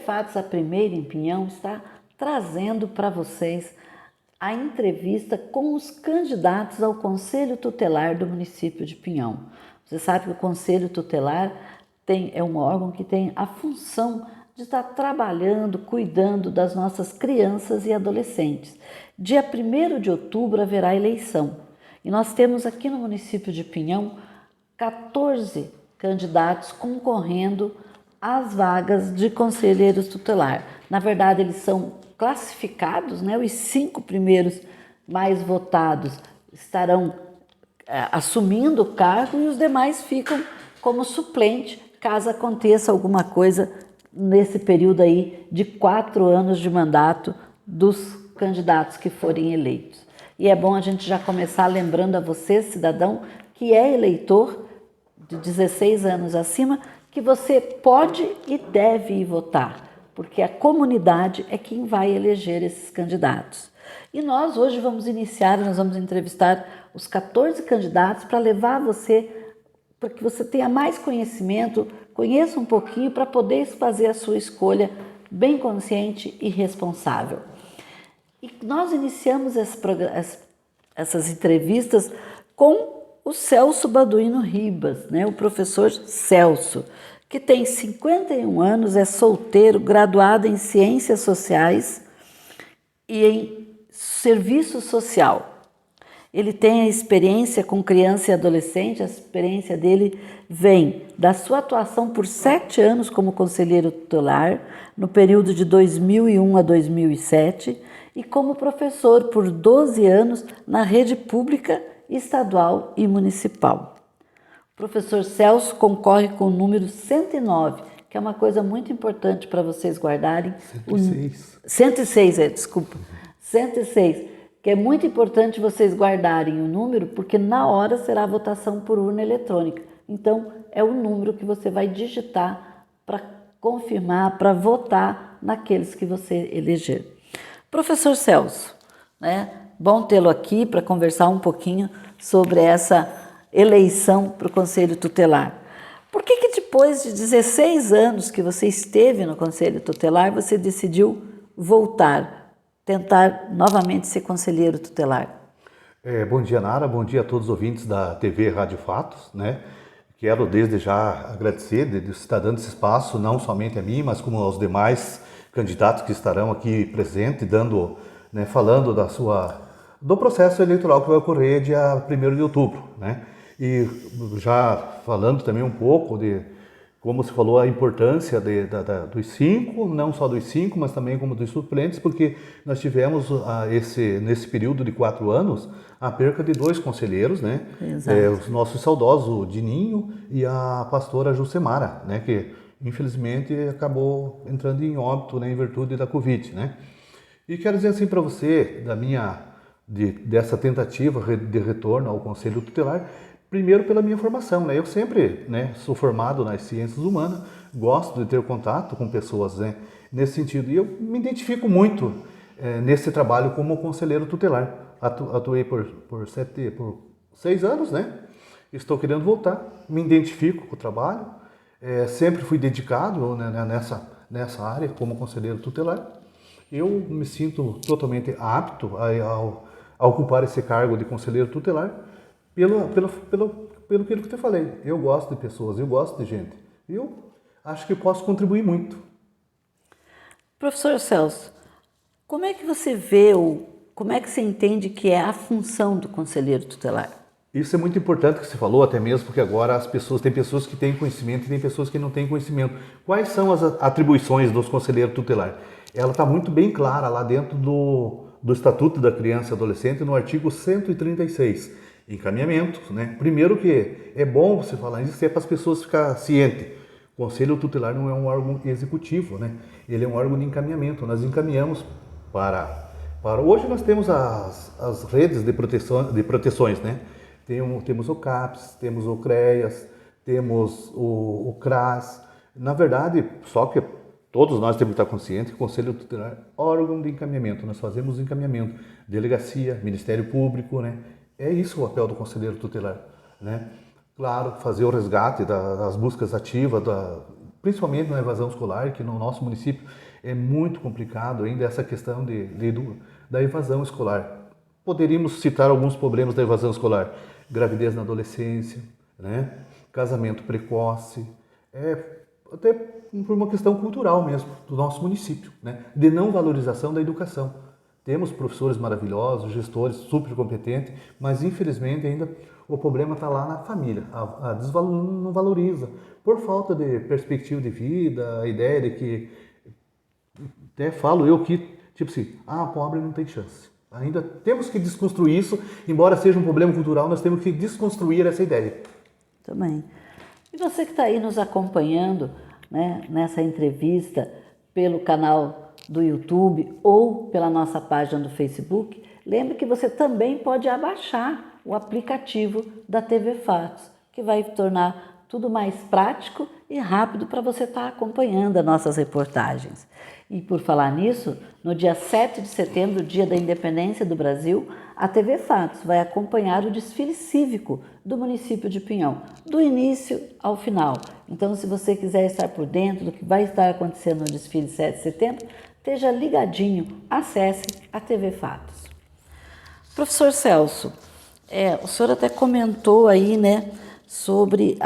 Fatos, a primeira em Pinhão, está trazendo para vocês a entrevista com os candidatos ao Conselho Tutelar do município de Pinhão. Você sabe que o Conselho Tutelar é um órgão que tem a função de estar trabalhando, cuidando das nossas crianças e adolescentes. Dia 1º de outubro haverá eleição e nós temos aqui no município de Pinhão 14 candidatos concorrendo às vagas de conselheiros tutelar. Na verdade, eles são classificados, né? Os 5 primeiros mais votados estarão assumindo o cargo e os demais ficam como suplente, caso aconteça alguma coisa nesse período aí de 4 anos de mandato dos candidatos que forem eleitos. E é bom a gente já começar lembrando a você, cidadão, que é eleitor de 16 anos acima, que você pode e deve ir votar, porque a comunidade é quem vai eleger esses candidatos. E nós hoje vamos entrevistar os 14 candidatos para levar você, para que você tenha mais conhecimento, conheça um pouquinho para poder fazer a sua escolha bem consciente e responsável. E nós iniciamos essas entrevistas com o Celso Baduino Ribas, né? O professor Celso, que tem 51 anos, é solteiro, graduado em Ciências Sociais e em Serviço Social. Ele tem a experiência com criança e adolescente, a experiência dele vem da sua atuação por 7 anos como conselheiro tutelar, no período de 2001 a 2007, e como professor por 12 anos na rede pública, estadual e municipal. O professor Celso concorre com o número 109, que é uma coisa muito importante para vocês guardarem. 106, desculpa. 106, que é muito importante vocês guardarem o número, porque na hora será a votação por urna eletrônica. Então, é o número que você vai digitar para confirmar, para votar naqueles que você eleger. Professor Celso, né? Bom tê-lo aqui para conversar um pouquinho sobre essa eleição para o Conselho Tutelar. Por que depois de 16 anos que você esteve no Conselho Tutelar, você decidiu voltar, tentar novamente ser conselheiro tutelar? Bom dia, Nara. Bom dia a todos os ouvintes da TV Rádio Fatos, né? Quero desde já agradecer de estar dando esse espaço, não somente a mim, mas como aos demais candidatos que estarão aqui presentes, dando, né, falando do processo eleitoral que vai ocorrer dia 1º de outubro, né? E já falando também um pouco de, como se falou, a importância dos 5, não só dos 5, mas também como dos suplentes, porque nós tivemos nesse período de 4 anos a perca de 2 conselheiros, né? Os nossos saudosos, o Dininho e a pastora Jucemara, né? Que infelizmente acabou entrando em óbito, né, em virtude da Covid, né? E quero dizer assim para você, dessa tentativa de retorno ao Conselho Tutelar, primeiro pela minha formação, né? Eu sempre, né, sou formado nas ciências humanas, gosto de ter contato com pessoas, né, nesse sentido. E eu me identifico muito nesse trabalho como conselheiro tutelar. Atuei por 6 anos, né? Estou querendo voltar, me identifico com o trabalho, sempre fui dedicado, né, nessa área como conselheiro tutelar. Eu me sinto totalmente apto a ocupar esse cargo de conselheiro tutelar pelo que eu te falei. Eu gosto de pessoas, eu gosto de gente. Eu acho que posso contribuir muito. Professor Celso, como é que você vê como é que você entende que é a função do conselheiro tutelar? Isso é muito importante que você falou, até mesmo porque agora tem pessoas que têm conhecimento e tem pessoas que não têm conhecimento. Quais são as atribuições dos conselheiros tutelares? Ela está muito bem clara lá dentro do Estatuto da Criança e Adolescente, no artigo 136, encaminhamento, né? Primeiro que é bom você falar isso, é para as pessoas ficarem cientes. O Conselho Tutelar não é um órgão executivo, né? Ele é um órgão de encaminhamento. Nós encaminhamos para hoje nós temos as redes de proteções, né? Temos o CAPS, temos o CREAS, temos o CRAS. Na verdade, só que todos nós temos que estar conscientes que o Conselho Tutelar é órgão de encaminhamento. Nós fazemos encaminhamento, delegacia, Ministério Público, né? É isso o papel do conselheiro tutelar, né? Claro, fazer o resgate das buscas ativas principalmente na evasão escolar, que no nosso município é muito complicado ainda essa questão da evasão escolar. Poderíamos citar alguns problemas da evasão escolar: gravidez na adolescência, né? Casamento precoce, até por uma questão cultural mesmo do nosso município, né? De não valorização da educação. Temos professores maravilhosos, gestores super competentes, mas infelizmente ainda o problema está lá na família. Não valoriza, por falta de perspectiva de vida, a ideia de que, até falo eu que, tipo assim, pobre não tem chance. Ainda temos que desconstruir isso, embora seja um problema cultural, nós temos que desconstruir essa ideia. Também. E você que está aí nos acompanhando, né, nessa entrevista pelo canal do YouTube ou pela nossa página do Facebook, lembre que você também pode abaixar o aplicativo da TV Fatos, que vai tornar tudo mais prático e rápido para você estar acompanhando as nossas reportagens. E por falar nisso, no dia 7 de setembro, dia da independência do Brasil, a TV Fatos vai acompanhar o desfile cívico do município de Pinhão, do início ao final. Então, se você quiser estar por dentro do que vai estar acontecendo no desfile 7 de setembro, esteja ligadinho, acesse a TV Fatos. Professor Celso, o senhor até comentou aí, né, sobre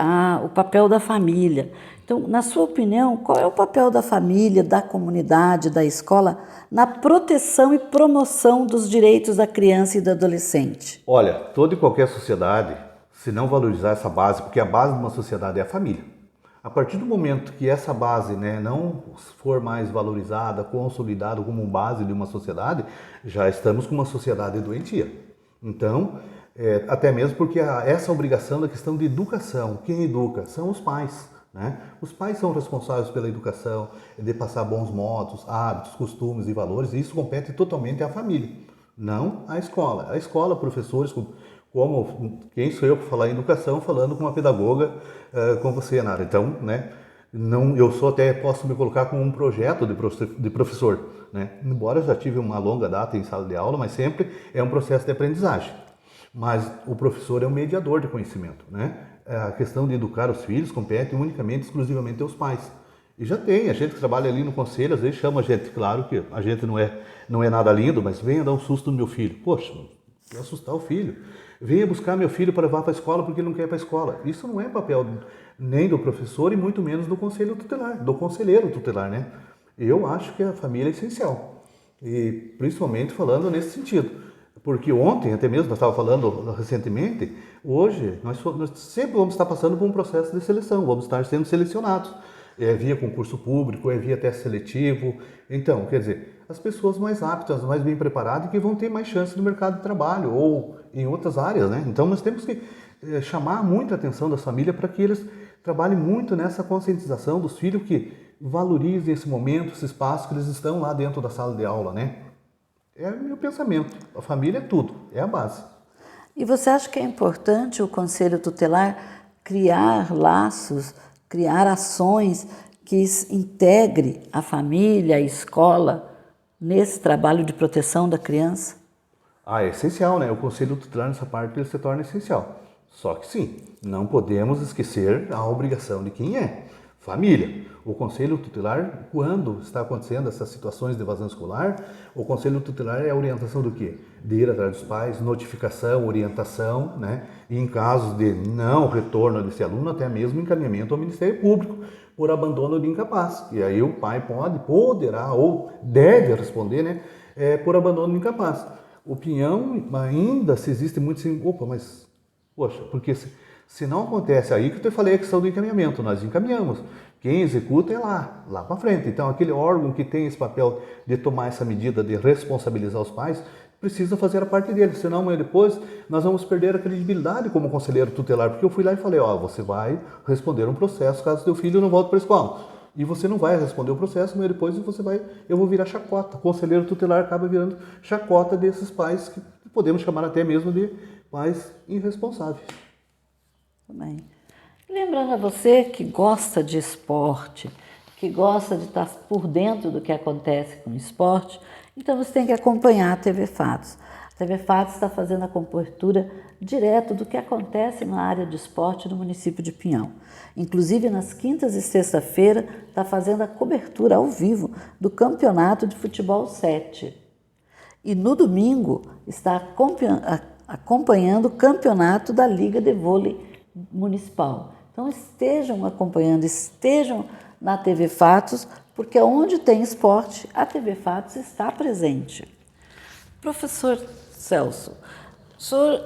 o papel da família. Então, na sua opinião, qual é o papel da família, da comunidade, da escola na proteção e promoção dos direitos da criança e do adolescente? Olha, toda e qualquer sociedade, se não valorizar essa base, porque a base de uma sociedade é a família. A partir do momento que essa base, né, não for mais valorizada, consolidada como base de uma sociedade, já estamos com uma sociedade doentia. Então, até mesmo porque essa obrigação da questão de educação, quem educa são os pais. Né? Os pais são responsáveis pela educação, de passar bons modos, hábitos, costumes e valores, e isso compete totalmente à família, não à escola. A escola, professores, como quem sou eu para falar em educação, falando com uma pedagoga, com você, Nara. Então, né, eu posso me colocar como um projeto de professor, né? Embora eu já tive uma longa data em sala de aula, mas sempre é um processo de aprendizagem. Mas o professor é um mediador de conhecimento, né? A questão de educar os filhos compete unicamente, exclusivamente aos pais. E já tem, a gente que trabalha ali no conselho, às vezes chama a gente, claro que a gente não é nada lindo, mas venha dar um susto no meu filho. Poxa, vai assustar o filho. Venha buscar meu filho para levar para a escola porque ele não quer ir para a escola. Isso não é papel nem do professor e muito menos do conselho tutelar, do conselheiro tutelar, né? Eu acho que a família é essencial. E principalmente falando nesse sentido. Porque ontem, até mesmo, nós estávamos falando recentemente, hoje nós sempre vamos estar passando por um processo de seleção, vamos estar sendo selecionados, via concurso público, via teste seletivo. Então, quer dizer, as pessoas mais aptas, mais bem preparadas, que vão ter mais chance no mercado de trabalho ou em outras áreas, né? Então, nós temos que chamar muito a atenção das famílias para que eles trabalhem muito nessa conscientização dos filhos, que valorizem esse momento, esse espaço que eles estão lá dentro da sala de aula, né? É o meu pensamento. A família é tudo, é a base. E você acha que é importante o Conselho Tutelar criar laços, criar ações que integre a família, a escola, nesse trabalho de proteção da criança? É essencial, né? O Conselho Tutelar nessa parte ele se torna essencial. Só que sim, não podemos esquecer a obrigação de quem é. Família. O Conselho Tutelar, quando está acontecendo essas situações de evasão escolar, o Conselho Tutelar é a orientação do quê? De ir atrás dos pais, notificação, orientação, né? E em casos de não retorno desse aluno, até mesmo encaminhamento ao Ministério Público por abandono de incapaz. E aí o pai poderá ou deve responder, né? Por abandono de incapaz. Opinião, ainda se existe muito assim, poxa, porque se não acontece aí que eu falei a questão do encaminhamento, nós encaminhamos. Quem executa é lá para frente. Então, aquele órgão que tem esse papel de tomar essa medida de responsabilizar os pais, precisa fazer a parte dele. Senão, amanhã depois, nós vamos perder a credibilidade como conselheiro tutelar. Porque eu fui lá e falei, você vai responder um processo caso seu filho não volte para a escola. E você não vai responder o processo, amanhã depois eu vou virar chacota. O conselheiro tutelar acaba virando chacota desses pais que podemos chamar até mesmo de pais irresponsáveis. Também. Lembrando a você que gosta de esporte, que gosta de estar por dentro do que acontece com o esporte, então você tem que acompanhar a TV Fatos. A TV Fatos está fazendo a cobertura direto do que acontece na área de esporte no município de Pinhão. Inclusive, nas quintas e sexta-feira, está fazendo a cobertura ao vivo do Campeonato de Futebol 7. E no domingo, está acompanhando o campeonato da Liga de Vôlei Municipal. Então, estejam acompanhando, estejam na TV Fatos, porque onde tem esporte, a TV Fatos está presente. Professor Celso, o senhor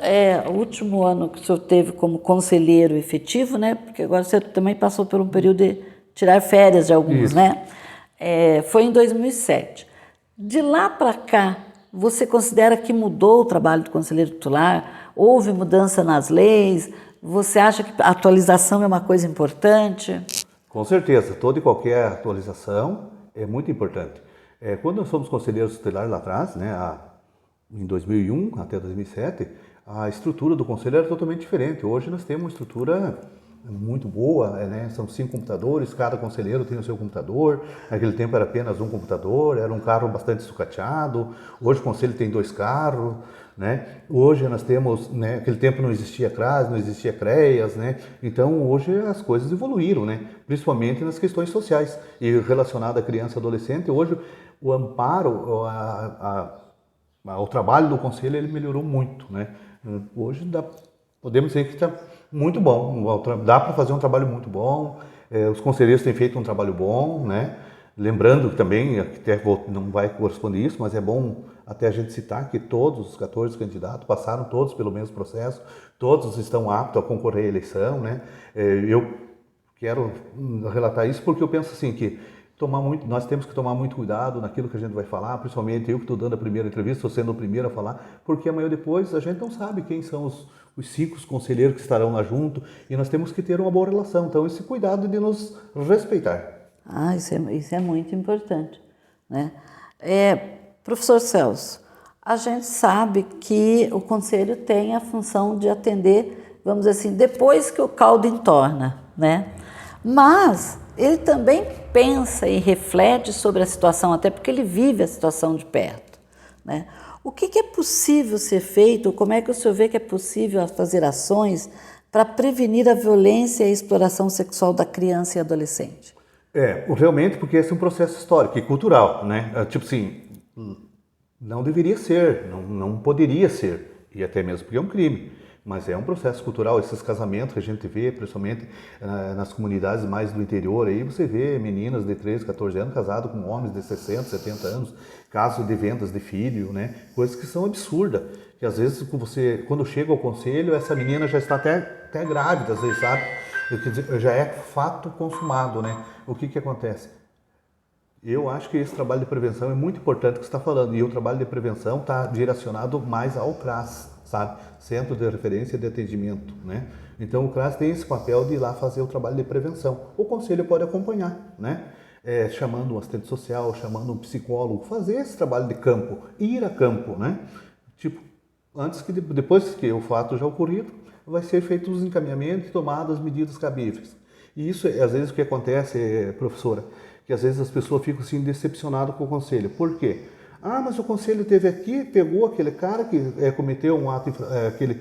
o último ano que o senhor teve como conselheiro efetivo, né? Porque agora você também passou por um período de tirar férias de alguns, né? Foi em 2007. De lá para cá, você considera que mudou o trabalho do conselheiro titular? Houve mudança nas leis? Você acha que a atualização é uma coisa importante? Com certeza, toda e qualquer atualização é muito importante. Quando nós fomos conselheiros tutelares lá atrás, né, em 2001 até 2007, a estrutura do conselho era totalmente diferente. Hoje nós temos uma estrutura muito boa, né? São 5 computadores, cada conselheiro tem o seu computador. Naquele tempo era apenas um computador, era um carro bastante sucateado. Hoje o conselho tem 2 carros, né? Hoje nós temos, né? Naquele tempo não existia CRAS, não existia CREAS, né? Então hoje as coisas evoluíram, né? Principalmente nas questões sociais e relacionado à criança e adolescente. Hoje o amparo, o trabalho do conselho ele melhorou muito, né? Hoje podemos dizer que está muito bom, dá para fazer um trabalho muito bom, os conselheiros têm feito um trabalho bom, né? Lembrando também, até não vai corresponder isso, mas é bom até a gente citar que todos os 14 candidatos passaram todos pelo mesmo processo, todos estão aptos a concorrer à eleição, né? Eu quero relatar isso porque eu penso assim que nós temos que tomar muito cuidado naquilo que a gente vai falar, principalmente eu que estou dando a primeira entrevista, estou sendo o primeiro a falar, porque amanhã depois a gente não sabe quem são os 5 conselheiros que estarão lá junto e nós temos que ter uma boa relação. Então, esse cuidado de nos respeitar. Isso é muito importante, né? Professor Celso, a gente sabe que o conselho tem a função de atender, vamos dizer assim, depois que o caldo entorna, né? Mas ele também pensa e reflete sobre a situação, até porque ele vive a situação de perto, né? O que é possível ser feito, como é que o senhor vê que é possível fazer ações para prevenir a violência e a exploração sexual da criança e adolescente? Realmente, porque esse é um processo histórico e cultural, né? Tipo assim, não deveria ser, não poderia ser, e até mesmo porque é um crime. Mas é um processo cultural, esses casamentos que a gente vê, principalmente nas comunidades mais do interior, aí você vê meninas de 13, 14 anos casadas com homens de 60, 70 anos, casos de vendas de filho, né? Coisas que são absurdas, que às vezes quando chega ao conselho, essa menina já está até grávida, às vezes, sabe? Quer dizer, já é fato consumado, né? O que acontece? Eu acho que esse trabalho de prevenção é muito importante que você está falando, e o trabalho de prevenção está direcionado mais ao CRAS, sabe? Centro de Referência de Atendimento, né? Então o CRAS tem esse papel de ir lá fazer o trabalho de prevenção. O conselho pode acompanhar, né? Chamando um assistente social, chamando um psicólogo, fazer esse trabalho de campo, ir a campo, né? Tipo, depois que o fato já ocorrido, vai ser feito os encaminhamentos e tomadas as medidas cabíveis. E isso, às vezes, o que acontece, professora, que às vezes as pessoas ficam assim decepcionadas com o conselho. Por quê? Mas o conselho esteve aqui, pegou aquele cara que cometeu um ato, aquele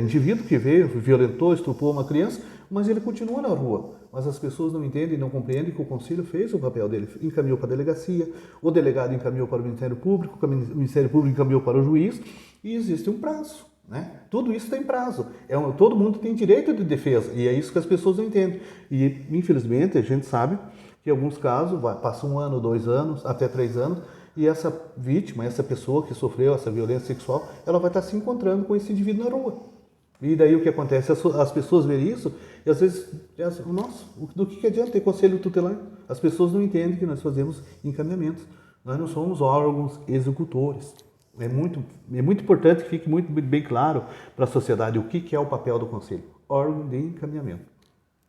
indivíduo que veio, violentou, estuprou uma criança, mas ele continua na rua. Mas as pessoas não entendem, não compreendem que o conselho fez o papel dele, encaminhou para a delegacia, o delegado encaminhou para o Ministério Público, o Ministério Público encaminhou para o juiz, e existe um prazo, né? Tudo isso tem prazo. Todo mundo tem direito de defesa, e é isso que as pessoas não entendem. E, infelizmente, a gente sabe que em alguns casos passa 1 ano, 2 anos, até 3 anos, e essa vítima, essa pessoa que sofreu essa violência sexual, ela vai estar se encontrando com esse indivíduo na rua. E daí o que acontece? As pessoas veem isso e às vezes, nossa, do que adianta ter conselho tutelar? As pessoas não entendem que nós fazemos encaminhamentos. Nós não somos órgãos executores. É muito importante que fique muito bem claro para a sociedade o que é o papel do conselho. Órgão de encaminhamento.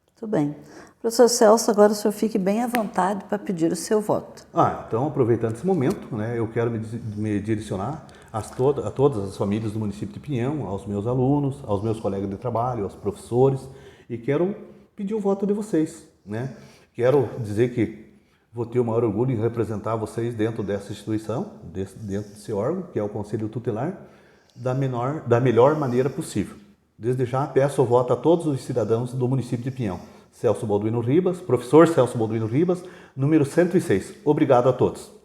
Muito bem. Professor Celso, agora o senhor fique bem à vontade para pedir o seu voto. Então, aproveitando esse momento, né, eu quero me direcionar a todas as famílias do município de Pinhão, aos meus alunos, aos meus colegas de trabalho, aos professores, e quero pedir o voto de vocês, né? Quero dizer que vou ter o maior orgulho em representar vocês dentro dessa instituição, dentro desse órgão, que é o Conselho Tutelar, da melhor maneira possível. Desde já peço o voto a todos os cidadãos do município de Pinhão. Celso Balduino Ribas, professor Celso Balduino Ribas, número 106. Obrigado a todos.